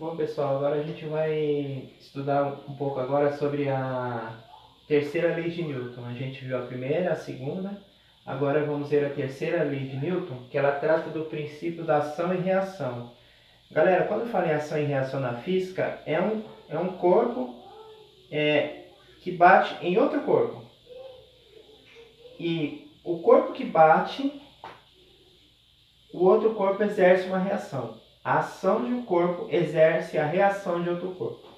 Bom, pessoal, agora a gente vai estudar um pouco agora sobre a terceira lei de Newton. A gente viu a primeira, a segunda, agora vamos ver a terceira lei de Newton, que ela trata do princípio da ação e reação. Galera, quando eu falo em ação e reação na física, é um corpo que bate em outro corpo. E o corpo que bate, o outro corpo exerce uma reação. A ação de um corpo exerce a reação de outro corpo.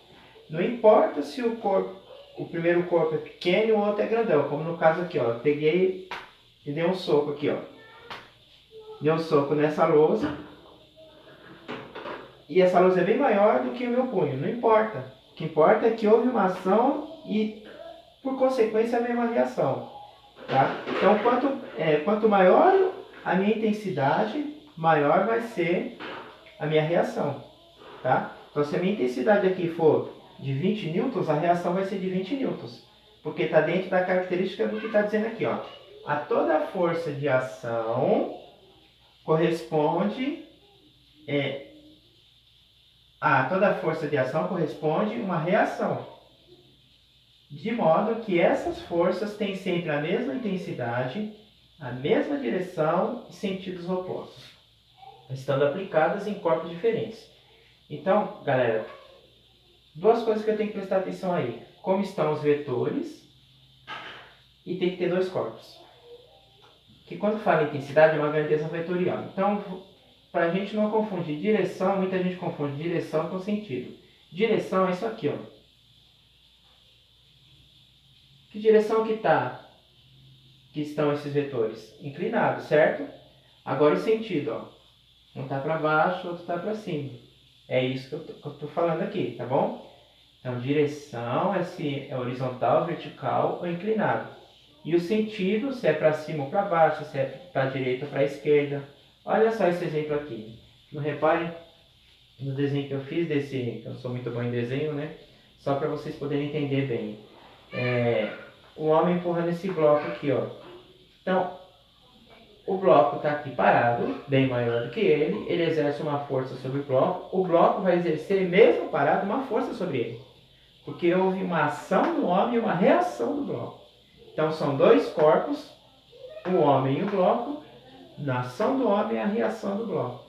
Não importa se o primeiro corpo é pequeno e o outro é grandão, como no caso aqui, ó. Eu peguei e dei um soco aqui, ó. Dei um soco nessa lousa. E essa lousa é bem maior do que o meu punho. Não importa. O que importa é que houve uma ação e, por consequência, a mesma reação. Tá? Então, quanto maior a minha intensidade, maior vai ser a minha reação. Tá? Então, se a minha intensidade aqui for de 20 newtons, a reação vai ser de 20 newtons. Porque está dentro da característica do que está dizendo aqui. Ó. A toda força de ação corresponde... a toda força de ação corresponde uma reação. De modo que essas forças têm sempre a mesma intensidade, a mesma direção e sentidos opostos, estando aplicadas em corpos diferentes. Então, galera, duas coisas que eu tenho que prestar atenção aí. Como estão os vetores e tem que ter dois corpos. Que quando fala em intensidade é uma grandeza vetorial. Então, para a gente não confundir direção, muita gente confunde direção com sentido. Direção é isso aqui, ó. Que direção que estão esses vetores? Inclinados, certo? Agora o sentido, ó. Um está para baixo, outro está para cima. É isso que eu estou falando aqui, tá bom? Então, direção é se é horizontal, vertical ou inclinado. E o sentido, se é para cima ou para baixo, se é para a direita ou para a esquerda. Olha só esse exemplo aqui. Não reparem no desenho que eu fiz desse... Eu sou muito bom em desenho, né? Só para vocês poderem entender bem. O homem empurrando esse bloco aqui, ó. Então, o bloco está aqui parado, bem maior do que ele exerce uma força sobre o bloco vai exercer, mesmo parado, uma força sobre ele. Porque houve uma ação do homem e uma reação do bloco. Então são dois corpos, o homem e o bloco, na ação do homem e a reação do bloco.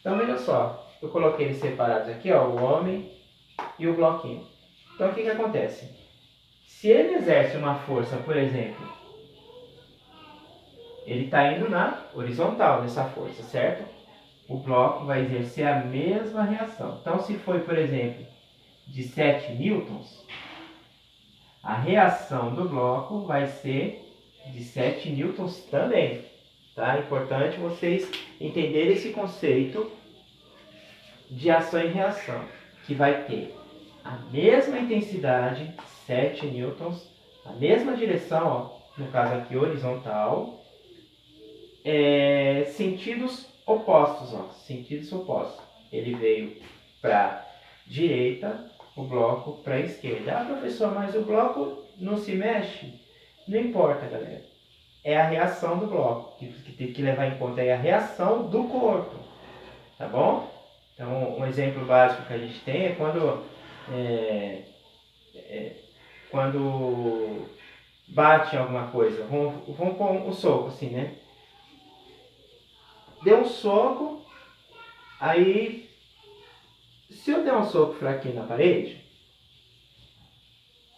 Então veja só, eu coloquei eles separados aqui, ó, o homem e o bloquinho. Então o que acontece? Se ele exerce uma força, por exemplo, ele está indo na horizontal nessa força, certo? O bloco vai exercer a mesma reação. Então se foi, por exemplo, de 7 newtons, a reação do bloco vai ser de 7 newtons também. Tá? É importante vocês entenderem esse conceito de ação e reação, que vai ter a mesma intensidade, 7 newtons, a mesma direção, ó, no caso aqui horizontal, sentidos opostos, ó, sentidos opostos. Ele veio para direita, o bloco para a esquerda. Ah, professor, mas o bloco não se mexe? Não importa, galera. É a reação do bloco que tem que levar em conta, é a reação do corpo, tá bom? Então, um exemplo básico que a gente tem é quando bate em alguma coisa. Vamos pôr um soco assim, né? Deu um soco, aí se eu der um soco fraquinho na parede,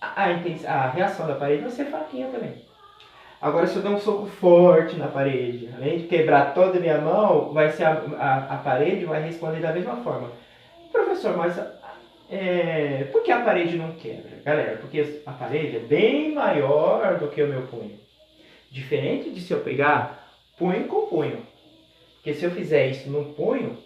a reação da parede vai ser fraquinha também. Agora, se eu der um soco forte na parede, além de quebrar toda a minha mão, vai ser a parede vai responder da mesma forma. Professor, mas por que a parede não quebra? Galera, porque a parede é bem maior do que o meu punho. Diferente de se eu pegar punho com punho. Porque se eu fizer isso num punho,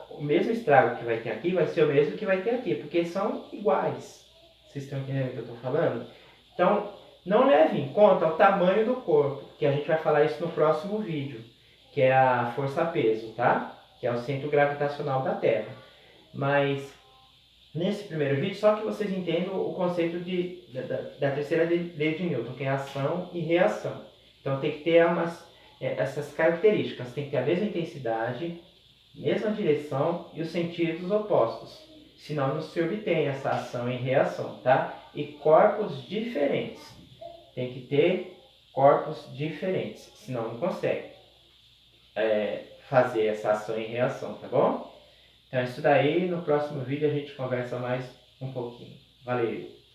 o mesmo estrago que vai ter aqui vai ser o mesmo que vai ter aqui, porque são iguais. Vocês estão entendendo o que eu estou falando? Então, não leve em conta o tamanho do corpo, que a gente vai falar isso no próximo vídeo, que é a força-peso, tá? Que é o centro gravitacional da Terra. Mas, nesse primeiro vídeo, só que vocês entendam o conceito da terceira lei de Newton, que é ação e reação. Então, tem que ter essas características. Tem que ter a mesma intensidade, mesma direção e os sentidos opostos. Senão não se obtém essa ação e reação, tá? E corpos diferentes. Tem que ter corpos diferentes, senão não consegue fazer essa ação e reação, tá bom? Então é isso daí, no próximo vídeo a gente conversa mais um pouquinho. Valeu!